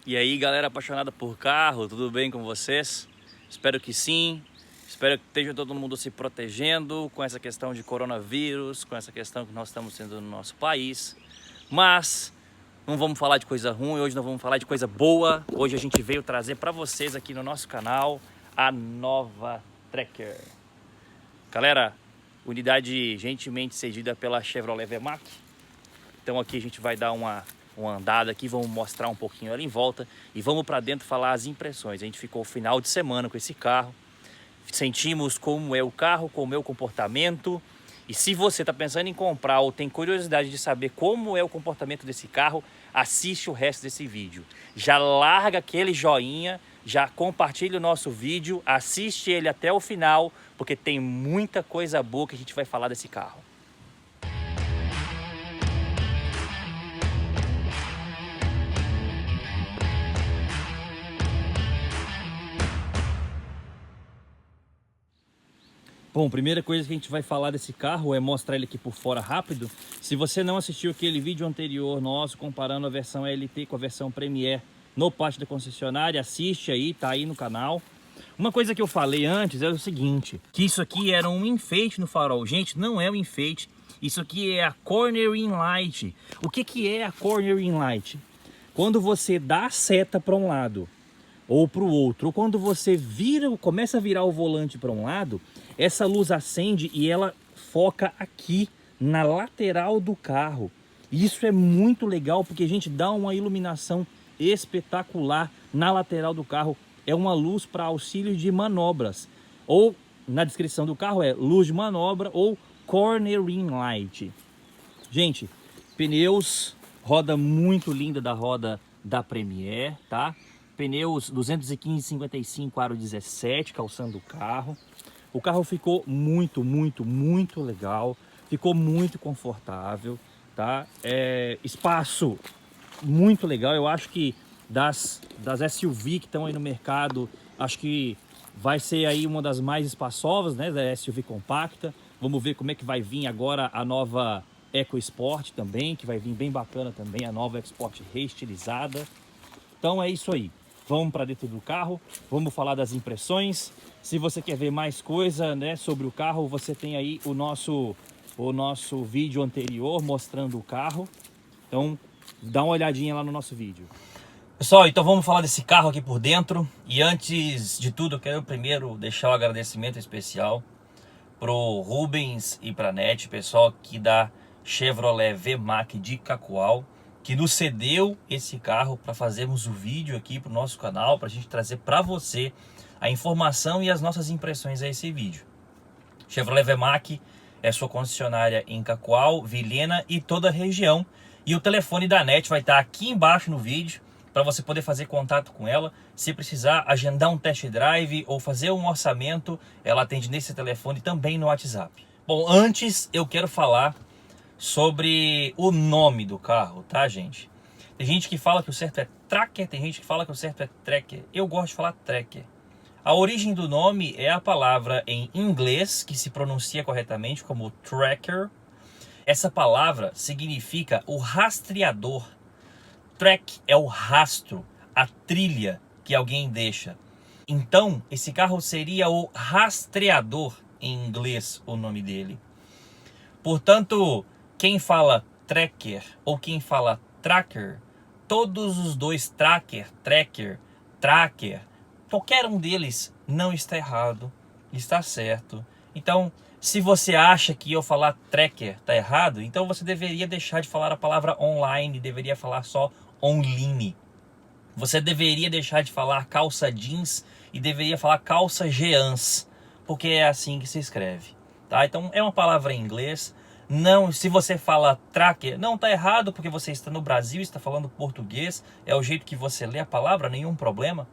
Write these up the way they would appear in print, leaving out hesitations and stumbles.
E aí, galera apaixonada por carro, tudo bem com vocês? Espero que sim. Espero que esteja todo mundo se protegendo com essa questão de coronavírus, com essa questão que nós estamos tendo no nosso país. Mas não vamos falar de coisa ruim, hoje nós vamos falar de coisa boa. Hoje a gente veio trazer para vocês aqui no nosso canal a nova Tracker. Galera, unidade gentilmente cedida pela Chevrolet VMAC. Então aqui a gente vai dar uma andada aqui, vamos mostrar um pouquinho ela em volta e vamos para dentro falar as impressões. A gente ficou o final de semana com esse carro, sentimos como é o carro, como é o comportamento. E se você está pensando em comprar ou tem curiosidade de saber como é o comportamento desse carro, assiste o resto desse vídeo. Já larga aquele joinha, já compartilha o nosso vídeo, assiste ele até o final, porque tem muita coisa boa que a gente vai falar desse carro. Bom, primeira coisa que a gente vai falar desse carro é mostrar ele aqui por fora rápido. Se você não assistiu aquele vídeo anterior nosso comparando a versão LT com a versão Premier no pátio da concessionária, assiste aí, tá aí no canal. Uma coisa que eu falei antes é o seguinte, que isso aqui era um enfeite no farol. Gente, não é um enfeite, isso aqui é a Cornering Light. O que é a Cornering Light? Quando você dá a seta para um lado ou para o outro, ou quando você começa a virar o volante para um lado, essa luz acende e ela foca aqui na lateral do carro. Isso é muito legal porque a gente dá uma iluminação espetacular na lateral do carro. É uma luz para auxílio de manobras, ou na descrição do carro é luz de manobra ou cornering light. Gente, pneus, roda muito linda da roda da Premier, tá? Pneus 215/55 aro 17, calçando o carro. O carro ficou muito legal, ficou muito confortável, tá? Espaço muito legal. Eu acho que das SUV que estão aí no mercado, acho que vai ser aí uma das mais espaçosas, né? Da SUV compacta. Vamos ver como é que vai vir agora a nova EcoSport também, que vai vir bem bacana também, a nova EcoSport reestilizada. Então é isso aí. Vamos para dentro do carro, vamos falar das impressões. Se você quer ver mais coisa, né, sobre o carro, você tem aí o nosso vídeo anterior mostrando o carro. Então dá uma olhadinha lá no nosso vídeo. Pessoal, então vamos falar desse carro aqui por dentro. E antes de tudo, eu quero primeiro deixar um agradecimento especial pro Rubens e pra Net, pessoal aqui da Chevrolet VMAC de Cacoal, que nos cedeu esse carro para fazermos o vídeo aqui para o nosso canal, para a gente trazer para você a informação e as nossas impressões a esse vídeo. Chevrolet VMAC é sua concessionária em Cacoal, Vilhena e toda a região. E o telefone da NET vai estar aqui embaixo no vídeo para você poder fazer contato com ela. Se precisar agendar um test drive ou fazer um orçamento, ela atende nesse telefone também no WhatsApp. Bom, antes eu quero falar sobre o nome do carro, tá, gente? Tem gente que fala que o certo é Tracker, tem gente que fala que o certo é Tracker. Eu gosto de falar Tracker. A origem do nome é a palavra em inglês, que se pronuncia corretamente como tracker. Essa palavra significa o rastreador. Track é o rastro, a trilha que alguém deixa. Então, esse carro seria o rastreador em inglês, o nome dele. Portanto, quem fala tracker ou quem fala tracker, todos os dois tracker, qualquer um deles não está errado, está certo. Então, se você acha que eu falar tracker está errado, então você deveria deixar de falar a palavra online, deveria falar só online. Você deveria deixar de falar calça jeans e deveria falar calça jeans, porque é assim que se escreve, tá? Então, é uma palavra em inglês. Não, se você fala tracker, não está errado, porque você está no Brasil, está falando português, é o jeito que você lê a palavra, nenhum problema.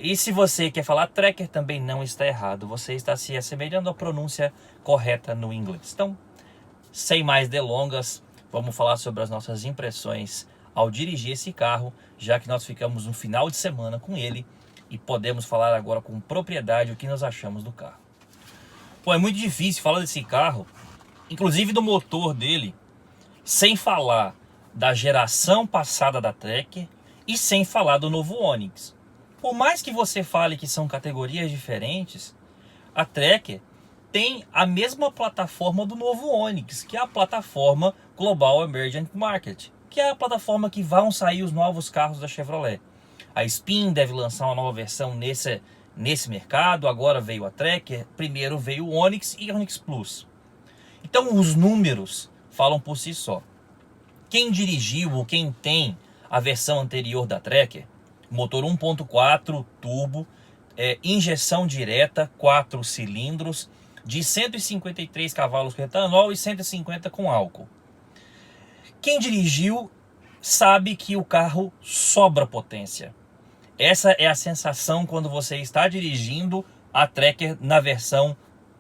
E se você quer falar tracker, também não está errado, você está se assemelhando à pronúncia correta no inglês. Então, sem mais delongas, vamos falar sobre as nossas impressões ao dirigir esse carro, já que nós ficamos um final de semana com ele e podemos falar agora com propriedade o que nós achamos do carro. Pô, é muito difícil falar desse carro, inclusive do motor dele, sem falar da geração passada da Tracker E sem falar do novo Onix. Por mais que você fale que são categorias diferentes, a Tracker tem a mesma plataforma do novo Onix, que é a plataforma Global Emerging Market, que é a plataforma que vão sair os novos carros da Chevrolet. A Spin deve lançar uma nova versão nesse mercado, agora veio a Tracker, primeiro veio o Onix e o Onix Plus. Então os números falam por si só. Quem dirigiu ou quem tem a versão anterior da Tracker, motor 1.4 turbo, injeção direta, 4 cilindros, de 153 cavalos com etanol e 150 com álcool. Quem dirigiu sabe que o carro sobra potência. Essa é a sensação quando você está dirigindo a Tracker na versão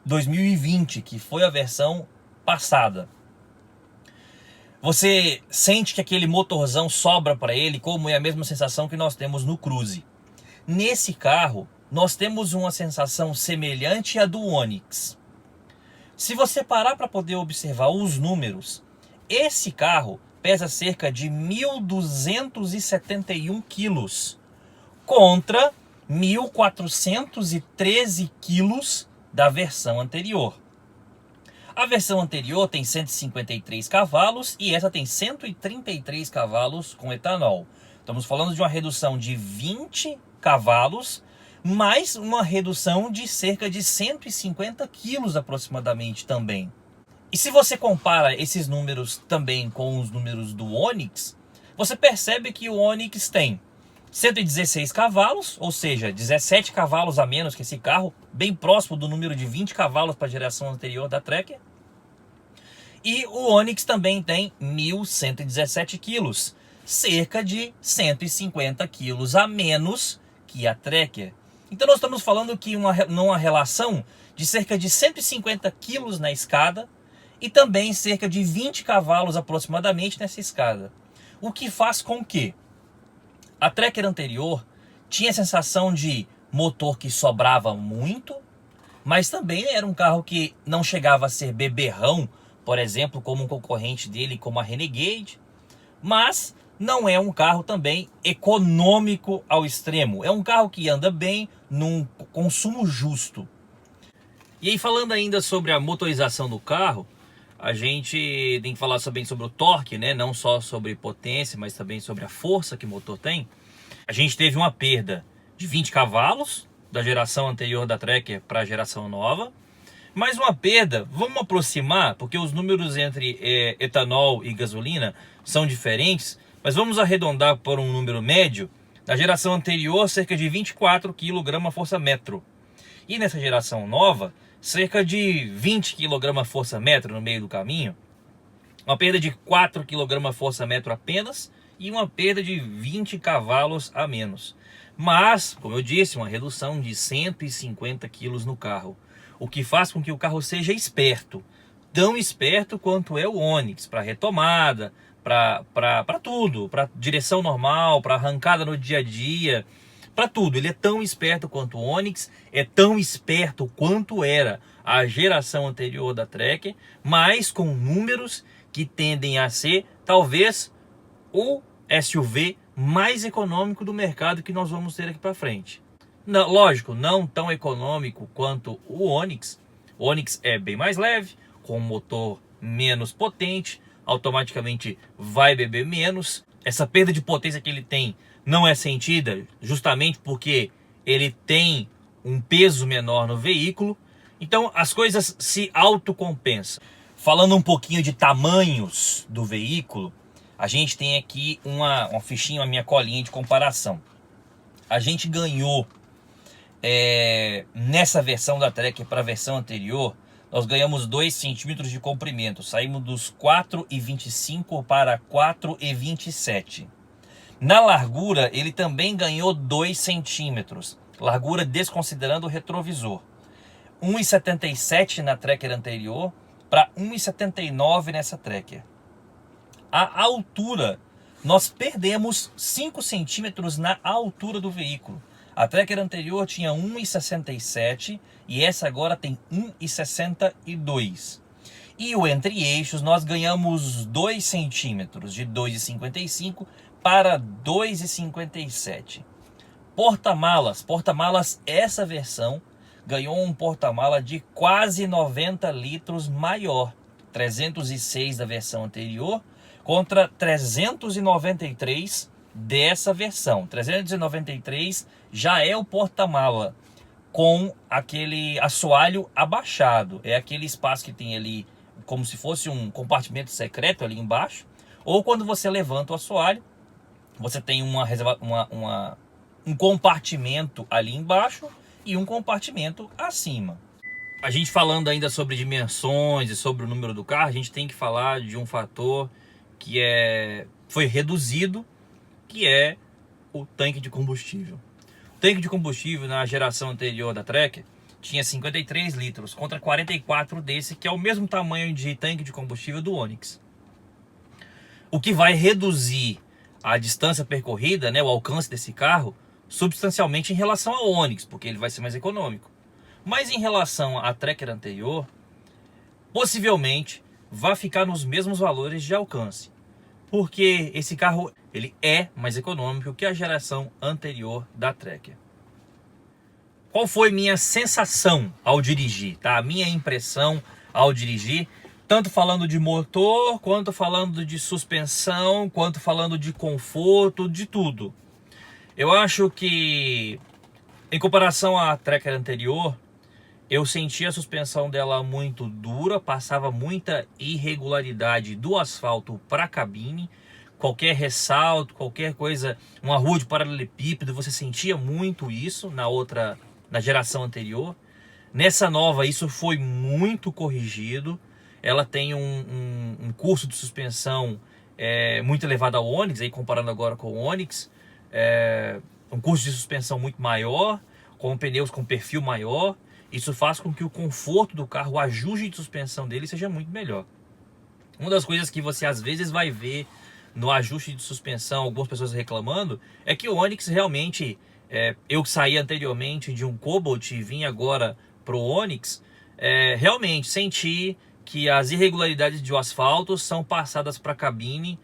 2020, que foi a versão passada. Você sente que aquele motorzão sobra para ele, como é a mesma sensação que nós temos no Cruze. Nesse carro, nós temos uma sensação semelhante à do Onix. Se você parar para poder observar os números, esse carro pesa cerca de 1.271 quilos contra 1.413 quilos da versão anterior. A versão anterior tem 153 cavalos e essa tem 133 cavalos com etanol. Estamos falando de uma redução de 20 cavalos, mais uma redução de cerca de 150 quilos aproximadamente também. E se você compara esses números também com os números do Onix, você percebe que o Onix tem 116 cavalos, ou seja, 17 cavalos a menos que esse carro, bem próximo do número de 20 cavalos para a geração anterior da Tracker. E o Onix também tem 1.117 quilos, cerca de 150 quilos a menos que a Tracker. Então nós estamos falando que numa relação de cerca de 150 quilos na escada e também cerca de 20 cavalos aproximadamente nessa escada. O que faz com que a Tracker anterior tinha a sensação de motor que sobrava muito, mas também era um carro que não chegava a ser beberrão, por exemplo, como um concorrente dele, como a Renegade, mas não é um carro também econômico ao extremo. É um carro que anda bem, num consumo justo. E aí, falando ainda sobre a motorização do carro, a gente tem que falar também sobre o torque, né? Não só sobre potência, mas também sobre a força que o motor tem. A gente teve uma perda de 20 cavalos da geração anterior da Tracker para a geração nova. Mais uma perda, vamos aproximar, porque os números entre etanol e gasolina são diferentes, mas vamos arredondar para um número médio. Na geração anterior, cerca de 24 kgfm. E nessa geração nova, cerca de 20 kgfm no meio do caminho. Uma perda de 4 kgfm apenas e uma perda de 20 cavalos a menos. Mas, como eu disse, uma redução de 150 quilos no carro. O que faz com que o carro seja esperto. Tão esperto quanto é o Onix, para retomada, para tudo, para direção normal, para arrancada no dia a dia, para tudo. Ele é tão esperto quanto o Onix, é tão esperto quanto era a geração anterior da Tracker, mas com números que tendem a ser talvez o SUV mais econômico do mercado que nós vamos ter aqui para frente. Não, lógico, não tão econômico quanto o Onix. O Onix é bem mais leve, com um motor menos potente, automaticamente vai beber menos. Essa perda de potência que ele tem não é sentida justamente porque ele tem um peso menor no veículo. Então as coisas se autocompensam. Falando um pouquinho de tamanhos do veículo, a gente tem aqui uma fichinha, uma minha colinha de comparação. A gente ganhou nessa versão da Tracker para a versão anterior, nós ganhamos 2 centímetros de comprimento. Saímos dos 4,25 para 4,27. Na largura, ele também ganhou 2 centímetros. Largura desconsiderando o retrovisor. 1,77 na Tracker anterior para 1,79 nessa Tracker. A altura, nós perdemos 5 centímetros na altura do veículo. A Tracker anterior tinha 1,67 e essa agora tem 1,62. E o entre-eixos nós ganhamos 2 centímetros, de 2,55 para 2,57. Porta-malas, essa versão ganhou um porta-mala de quase 90 litros maior. 306 da versão anterior contra 393 dessa versão. 393 já é o porta-mala com aquele assoalho abaixado. É aquele espaço que tem ali como se fosse um compartimento secreto ali embaixo. Ou quando você levanta o assoalho, você tem um compartimento ali embaixo e um compartimento acima. A gente falando ainda sobre dimensões e sobre o número do carro, a gente tem que falar de um fator que foi reduzido, que é o tanque de combustível. O tanque de combustível na geração anterior da Tracker tinha 53 litros contra 44 desse, que é o mesmo tamanho de tanque de combustível do Onix. O que vai reduzir a distância percorrida, né, o alcance desse carro, substancialmente em relação ao Onix, porque ele vai ser mais econômico. Mas em relação à Tracker anterior, possivelmente vai ficar nos mesmos valores de alcance, porque esse carro ele é mais econômico que a geração anterior da Tracker. Qual foi minha sensação ao dirigir, tá? A minha impressão ao dirigir, tanto falando de motor, quanto falando de suspensão, quanto falando de conforto, de tudo. Eu acho que, em comparação à Tracker anterior, eu senti a suspensão dela muito dura, passava muita irregularidade do asfalto para a cabine. Qualquer ressalto, qualquer coisa, uma rua de paralelepípedo, você sentia muito isso na geração anterior. Nessa nova, isso foi muito corrigido. Ela tem um curso de suspensão muito elevado ao Onix, aí comparando agora com o Onix. Um curso de suspensão muito maior, com pneus com perfil maior. Isso faz com que o conforto do carro, o ajuste de suspensão dele seja muito melhor. Uma das coisas que você às vezes vai ver no ajuste de suspensão, algumas pessoas reclamando, é que o Onix realmente, eu que saí anteriormente de um Cobalt e vim agora para o Onix, realmente senti que as irregularidades de asfalto são passadas para a cabine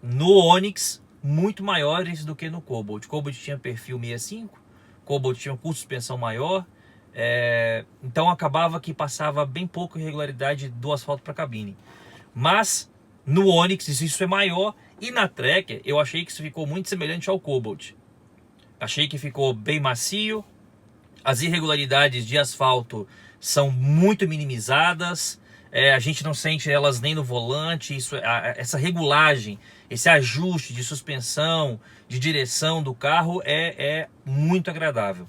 no Onix muito maiores do que no Cobalt. O Cobalt tinha perfil 65, Cobalt tinha um custo de suspensão maior, então acabava que passava bem pouco irregularidade do asfalto para a cabine. Mas no Onix isso é maior, e na Tracker eu achei que isso ficou muito semelhante ao Cobalt. Achei que ficou bem macio, as irregularidades de asfalto são muito minimizadas, a gente não sente elas nem no volante. Essa regulagem, esse ajuste de suspensão, de direção do carro é muito agradável.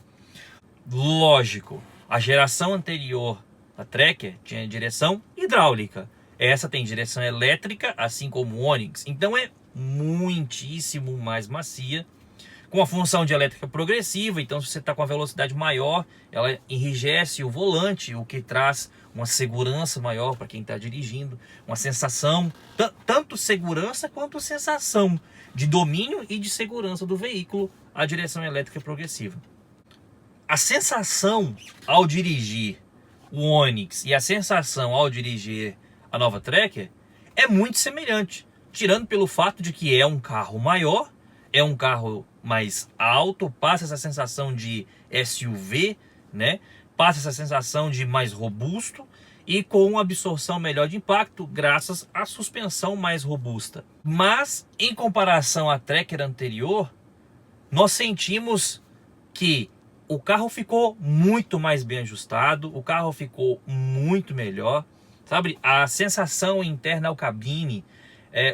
Lógico, a geração anterior da Tracker tinha direção hidráulica. Essa tem direção elétrica, assim como o Onix. Então é muitíssimo mais macia, com a função de elétrica progressiva. Então, se você está com a velocidade maior, ela enrijece o volante, o que traz uma segurança maior para quem está dirigindo, uma sensação, tanto segurança quanto sensação de domínio e de segurança do veículo, a direção elétrica progressiva. A sensação ao dirigir o Onix e a sensação ao dirigir a nova Tracker é muito semelhante, tirando pelo fato de que é um carro maior, é um carro mais alto, passa essa sensação de SUV, né? Passa essa sensação de mais robusto e com uma absorção melhor de impacto graças à suspensão mais robusta. Mas em comparação à Tracker anterior, nós sentimos que o carro ficou muito mais bem ajustado, o carro ficou muito melhor, sabe? A sensação interna ao cabine,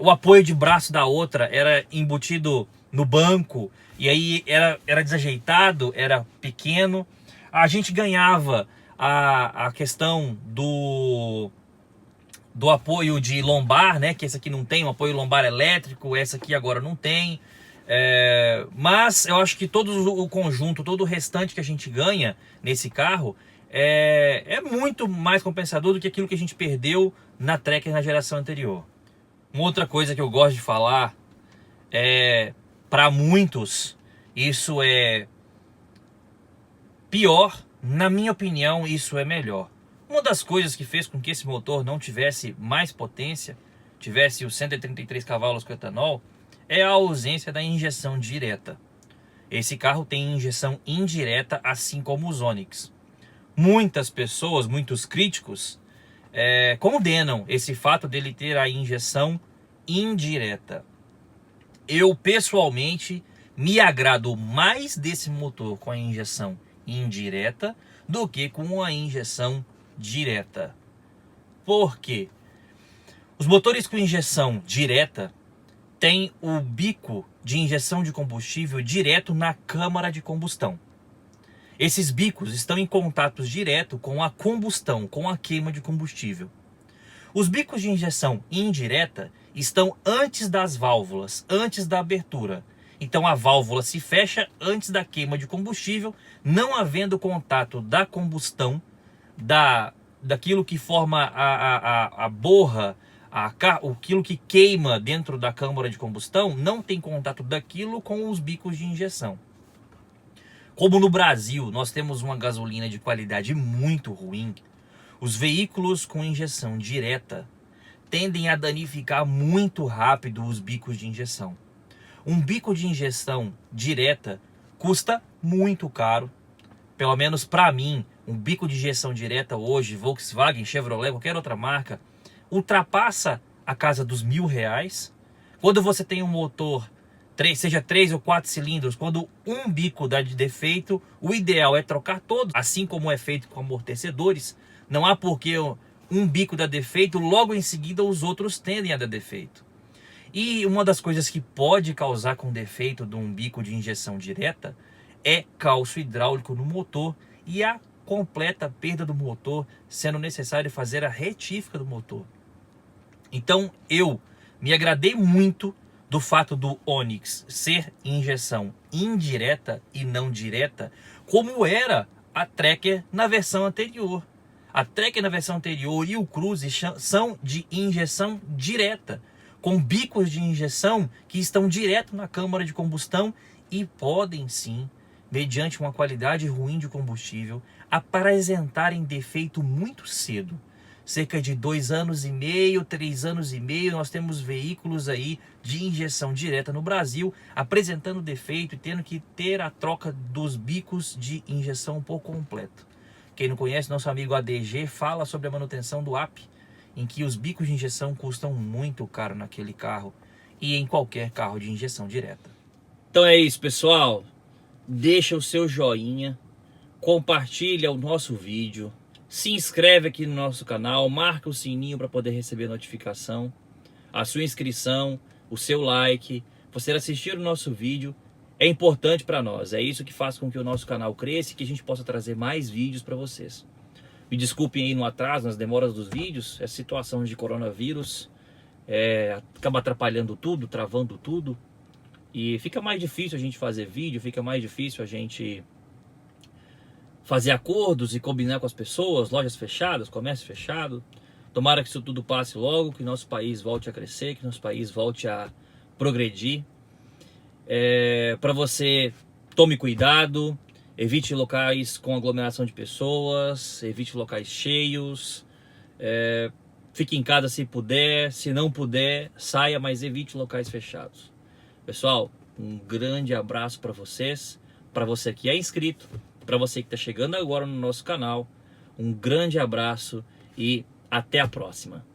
o apoio de braço da outra era embutido no banco, e aí era desajeitado, era pequeno. A gente ganhava a questão do apoio de lombar, né? Que esse aqui não tem, um apoio lombar elétrico, essa aqui agora não tem. Mas eu acho que todo o conjunto, todo o restante que a gente ganha nesse carro é muito mais compensador do que aquilo que a gente perdeu na Tracker na geração anterior. Uma outra coisa que eu gosto de falar para muitos, isso é pior, na minha opinião, isso é melhor. Uma das coisas que fez com que esse motor não tivesse mais potência, tivesse os 133 cavalos com etanol, é a ausência da injeção direta. Esse carro tem injeção indireta, assim como os Onix. Muitas pessoas, muitos críticos, condenam esse fato dele ter a injeção indireta. Eu, pessoalmente, me agrado mais desse motor com a injeção indireta do que com a injeção direta. Por quê? Os motores com injeção direta têm o bico de injeção de combustível direto na câmara de combustão. Esses bicos estão em contato direto com a combustão, com a queima de combustível. Os bicos de injeção indireta estão antes das válvulas, antes da abertura. Então a válvula se fecha antes da queima de combustível, não havendo contato da combustão, daquilo que forma a borra, aquilo que queima dentro da câmara de combustão, não tem contato daquilo com os bicos de injeção. Como no Brasil nós temos uma gasolina de qualidade muito ruim, os veículos com injeção direta tendem a danificar muito rápido os bicos de injeção. Um bico de injeção direta custa muito caro. Pelo menos para mim, um bico de injeção direta hoje, Volkswagen, Chevrolet, qualquer outra marca, ultrapassa a casa dos R$1.000. Quando você tem um motor, seja 3 ou 4 cilindros, quando um bico dá de defeito, o ideal é trocar todos, assim como é feito com amortecedores. Não há porquê um bico dá defeito, logo em seguida os outros tendem a dar defeito. E uma das coisas que pode causar com defeito de um bico de injeção direta é calço hidráulico no motor e a completa perda do motor, sendo necessário fazer a retífica do motor. Então eu me agradei muito do fato do Onix ser injeção indireta e não direta, como era a Tracker na versão anterior. A Tracker na versão anterior e o Cruze são de injeção direta, com bicos de injeção que estão direto na câmara de combustão e podem sim, mediante uma qualidade ruim de combustível, apresentarem defeito muito cedo. Cerca de 2 anos e meio, 3 anos e meio, nós temos veículos aí de injeção direta no Brasil apresentando defeito e tendo que ter a troca dos bicos de injeção por completo. Quem não conhece, nosso amigo ADG fala sobre a manutenção do AP, em que os bicos de injeção custam muito caro naquele carro e em qualquer carro de injeção direta. Então é isso, pessoal. Deixa o seu joinha, compartilha o nosso vídeo, se inscreve aqui no nosso canal, marca o sininho para poder receber notificação, a sua inscrição, o seu like, você assistir o nosso vídeo é importante para nós. É isso que faz com que o nosso canal cresça e que a gente possa trazer mais vídeos para vocês. Me desculpem aí no atraso, nas demoras dos vídeos, essa situação de coronavírus acaba atrapalhando tudo, travando tudo. E fica mais difícil a gente fazer vídeo, fica mais difícil a gente fazer acordos e combinar com as pessoas, lojas fechadas, comércio fechado. Tomara que isso tudo passe logo, que nosso país volte a crescer, que nosso país volte a progredir. Para você, tome cuidado, evite locais com aglomeração de pessoas, evite locais cheios, fique em casa se puder, se não puder, saia, mas evite locais fechados. Pessoal, um grande abraço para vocês, para você que é inscrito, para você que está chegando agora no nosso canal, um grande abraço e até a próxima.